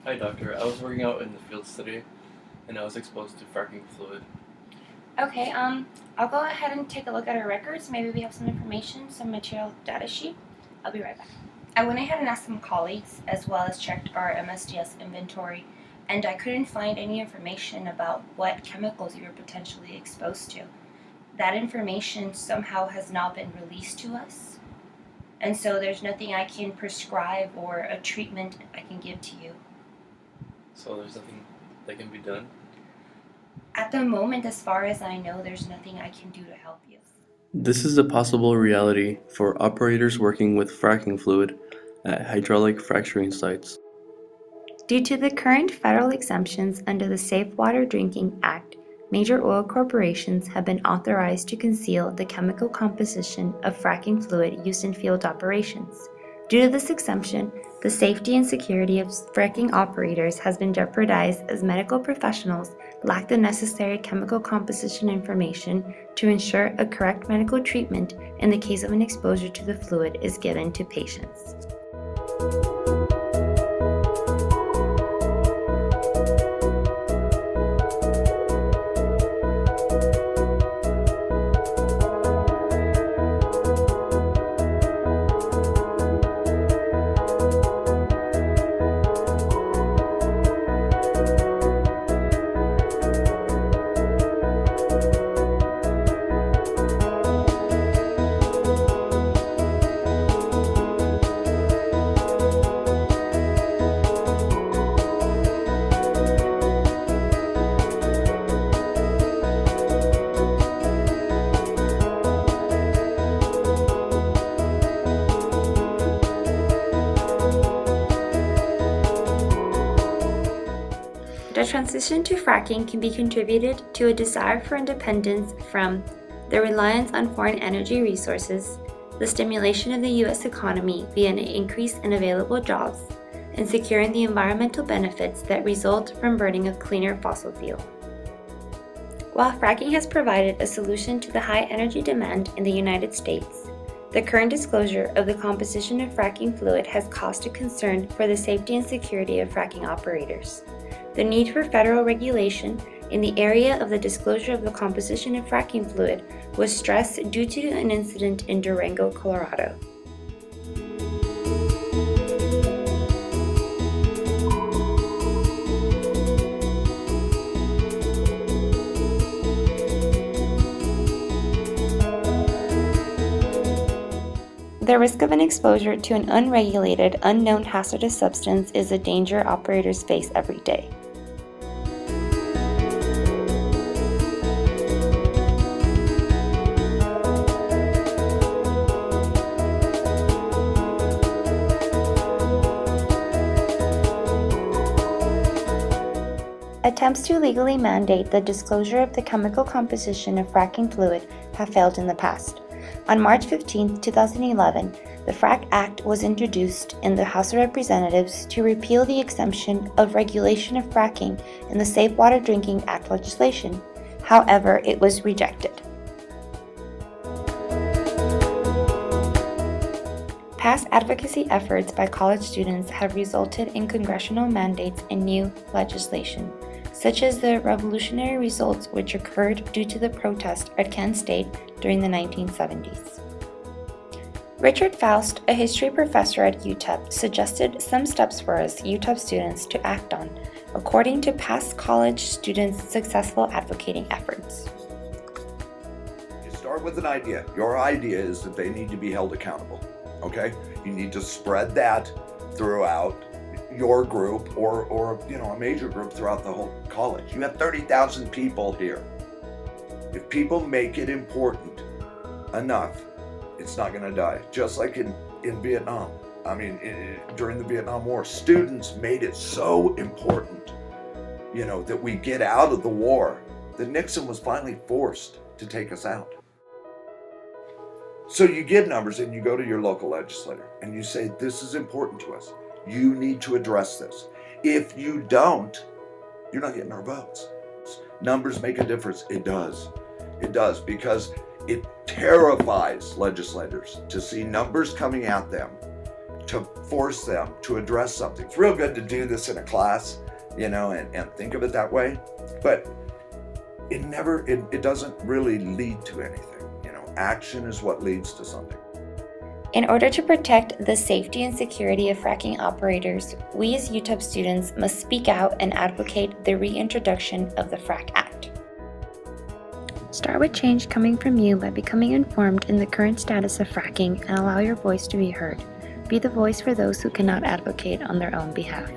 Hi, doctor. I was working out in the fields today, and I was exposed to fracking fluid. Okay, I'll go ahead and take a look at our records. Maybe we have some information, some material data sheet. I'll be right back. I went ahead and asked some colleagues as well as checked our MSDS inventory, and I couldn't find any information about what chemicals you were potentially exposed to. That information somehow has not been released to us, and so there's nothing I can prescribe or a treatment I can give to you. So there's nothing that can be done. At the moment, as far as I know, there's nothing I can do to help you. This is a possible reality for operators working with fracking fluid at hydraulic fracturing sites. Due to the current federal exemptions under the Safe Water Drinking Act, major oil corporations have been authorized to conceal the chemical composition of fracking fluid used in field operations. Due to this exemption, the safety and security of fracking operators has been jeopardized as medical professionals lack the necessary chemical composition information to ensure a correct medical treatment in the case of an exposure to the fluid is given to patients. The transition to fracking can be contributed to a desire for independence from the reliance on foreign energy resources, the stimulation of the U.S. economy via an increase in available jobs, and securing the environmental benefits that result from burning of cleaner fossil fuel. While fracking has provided a solution to the high energy demand in the United States, the current disclosure of the composition of fracking fluid has caused a concern for the safety and security of fracking operators. The need for federal regulation in the area of the disclosure of the composition of fracking fluid was stressed due to an incident in Durango, Colorado. The risk of an exposure to an unregulated, unknown hazardous substance is a danger operators face every day. Attempts to legally mandate the disclosure of the chemical composition of fracking fluid have failed in the past. On March 15, 2011, the FRAC Act was introduced in the House of Representatives to repeal the exemption of regulation of fracking in the Safe Water Drinking Act legislation. However, it was rejected. Past advocacy efforts by college students have resulted in congressional mandates and new legislation, such as the revolutionary results which occurred due to the protest at Kent State during the 1970s. Richard Faust, a history professor at UTEP, suggested some steps for us UTEP students to act on, according to past college students' successful advocating efforts. You start with an idea. Your idea is that they need to be held accountable, okay? You need to spread that throughout your group or a major group throughout the whole college. You have 30,000 people here. If people make it important enough, it's not going to die. Just like in Vietnam. I mean, during the Vietnam War, students made it so important, that we get out of the war, that Nixon was finally forced to take us out. So you give numbers and you go to your local legislator and you say, this is important to us. You need to address this. If you don't, you're not getting our votes. Numbers make a difference. It does. It does, because it terrifies legislators to see numbers coming at them to force them to address something. It's real good to do this in a class, and think of it that way, but it doesn't really lead to anything. Action is what leads to something. In order to protect the safety and security of fracking operators, we as UW students must speak out and advocate the reintroduction of the FRAC Act. Start with change coming from you by becoming informed in the current status of fracking and allow your voice to be heard. Be the voice for those who cannot advocate on their own behalf.